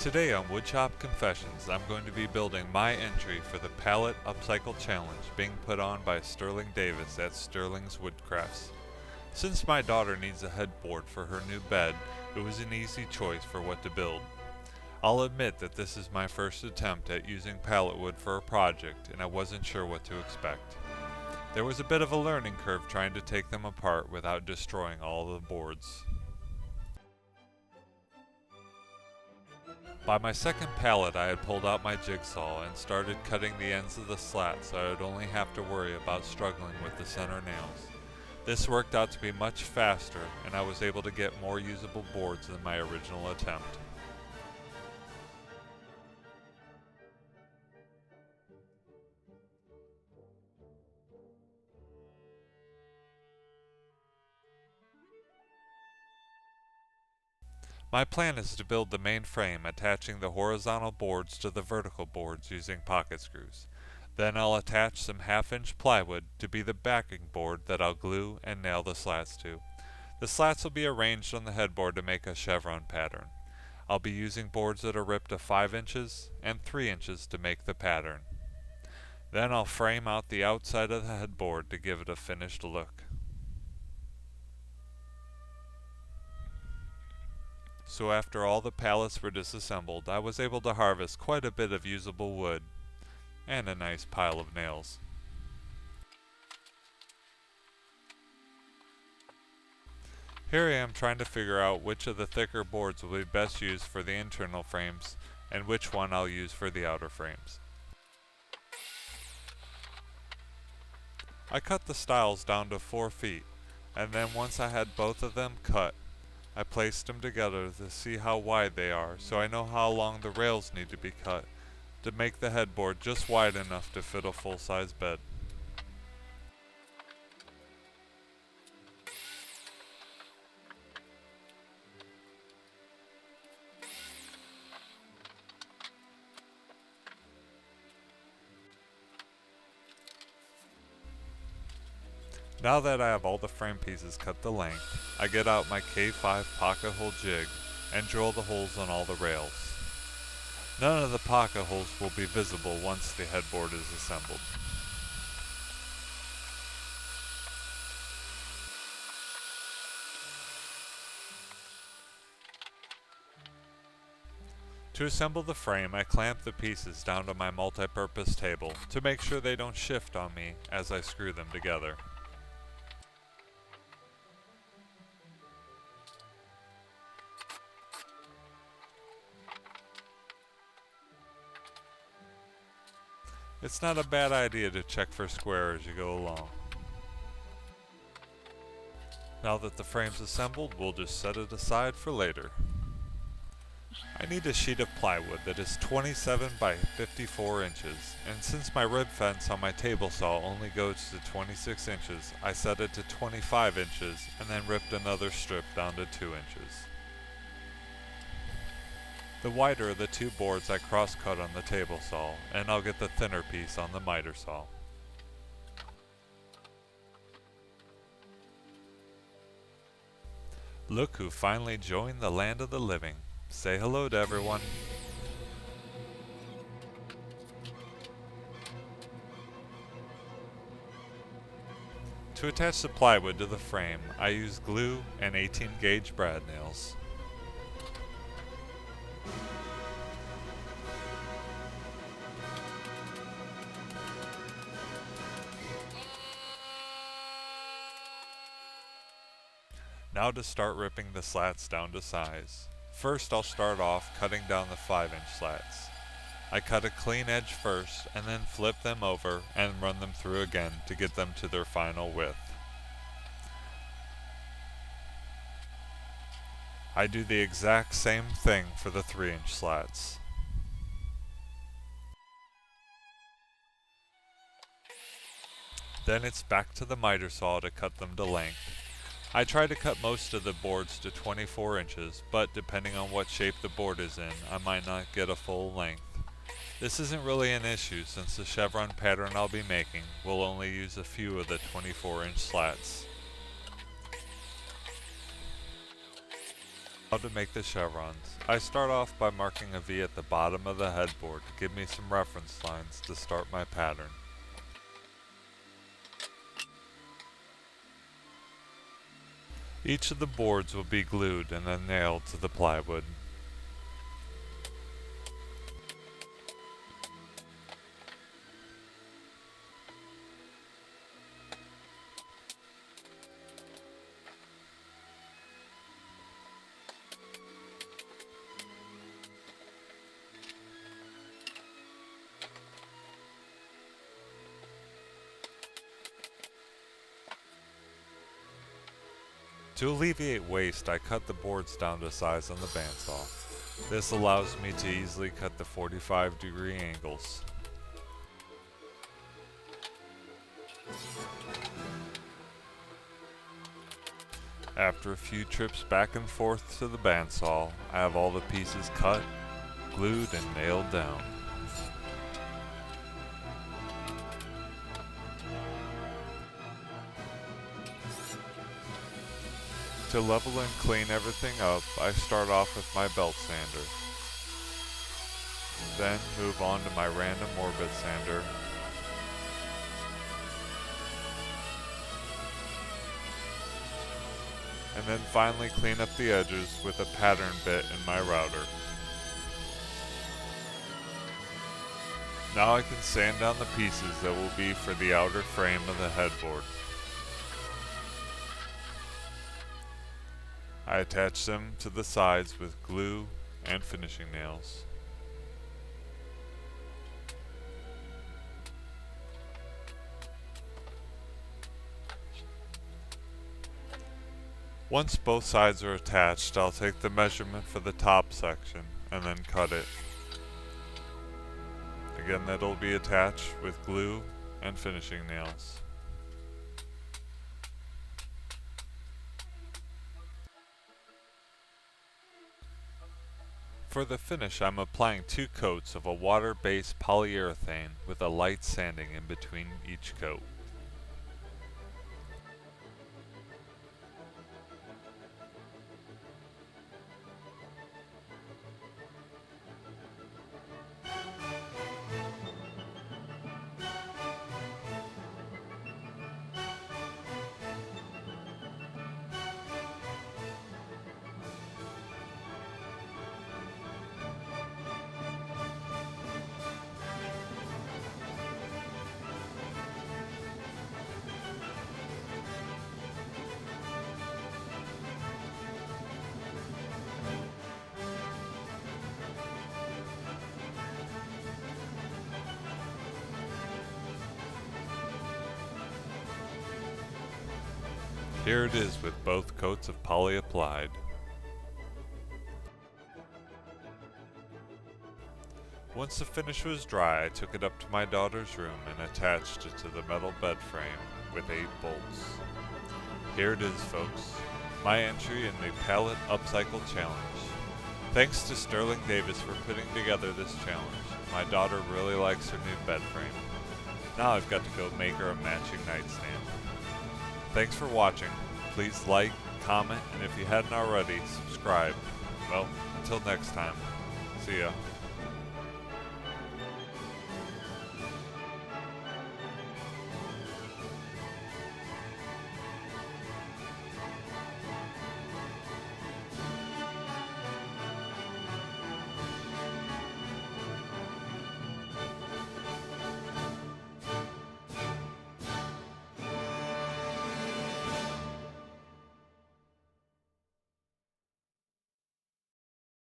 Today on Woodshop Confessions, I'm going to be building my entry for the Pallet Upcycle Challenge being put on by Sterling Davis at Sterling's Woodcrafts. Since my daughter needs a headboard for her new bed, it was an easy choice for what to build. I'll admit that this is my first attempt at using pallet wood for a project, and I wasn't sure what to expect. There was a bit of a learning curve trying to take them apart without destroying all the boards. By my second pallet, I had pulled out my jigsaw and started cutting the ends of the slat so I would only have to worry about struggling with the center nails. This worked out to be much faster, and I was able to get more usable boards than my original attempt. My plan is to build the main frame, attaching the horizontal boards to the vertical boards using pocket screws. Then I'll attach some half-inch plywood to be the backing board that I'll glue and nail the slats to. The slats will be arranged on the headboard to make a chevron pattern. I'll be using boards that are ripped to 5 inches and 3 inches to make the pattern. Then I'll frame out the outside of the headboard to give it a finished look. So after all the pallets were disassembled, I was able to harvest quite a bit of usable wood and a nice pile of nails. Here I am trying to figure out which of the thicker boards will be best used for the internal frames and which one I'll use for the outer frames. I cut the stiles down to 4 feet, and then once I had both of them cut, I placed them together to see how wide they are, so I know how long the rails need to be cut to make the headboard just wide enough to fit a full-size bed. Now that I have all the frame pieces cut to length, I get out my K5 pocket hole jig and drill the holes on all the rails. None of the pocket holes will be visible once the headboard is assembled. To assemble the frame, I clamp the pieces down to my multi-purpose table to make sure they don't shift on me as I screw them together. It's not a bad idea to check for square as you go along. Now that the frame's assembled, we'll just set it aside for later. I need a sheet of plywood that is 27 by 54 inches, and since my rib fence on my table saw only goes to 26 inches, I set it to 25 inches and then ripped another strip down to 2 inches. The wider of the two boards I cross-cut on the table saw, and I'll get the thinner piece on the miter saw. Look who finally joined the land of the living. Say hello to everyone. To attach the plywood to the frame, I use glue and 18-gauge brad nails. Now to start ripping the slats down to size. First I'll start off cutting down the 5-inch slats. I cut a clean edge first and then flip them over and run them through again to get them to their final width. I do the exact same thing for the 3-inch slats. Then it's back to the miter saw to cut them to length. I try to cut most of the boards to 24 inches, but depending on what shape the board is in, I might not get a full length. This isn't really an issue since the chevron pattern I'll be making will only use a few of the 24-inch slats. How to make the chevrons. I start off by marking a V at the bottom of the headboard to give me some reference lines to start my pattern. Each of the boards will be glued and then nailed to the plywood. To alleviate waste, I cut the boards down to size on the bandsaw. This allows me to easily cut the 45-degree angles. After a few trips back and forth to the bandsaw, I have all the pieces cut, glued, and nailed down. To level and clean everything up, I start off with my belt sander. Then move on to my random orbit sander. And then finally clean up the edges with a pattern bit in my router. Now I can sand down the pieces that will be for the outer frame of the headboard. I attach them to the sides with glue and finishing nails. Once both sides are attached, I'll take the measurement for the top section and then cut it. Again, that'll be attached with glue and finishing nails. For the finish, I'm applying 2 coats of a water-based polyurethane with a light sanding in between each coat. Here it is with both coats of poly applied. Once the finish was dry, I took it up to my daughter's room and attached it to the metal bed frame with 8 bolts. Here it is, folks, my entry in the Pallet Upcycle Challenge. Thanks to Sterling Davis for putting together this challenge. My daughter really likes her new bed frame. Now I've got to go make her a matching nightstand. Thanks for watching. Please like, comment, and if you hadn't already, subscribe. Well, until next time, see ya.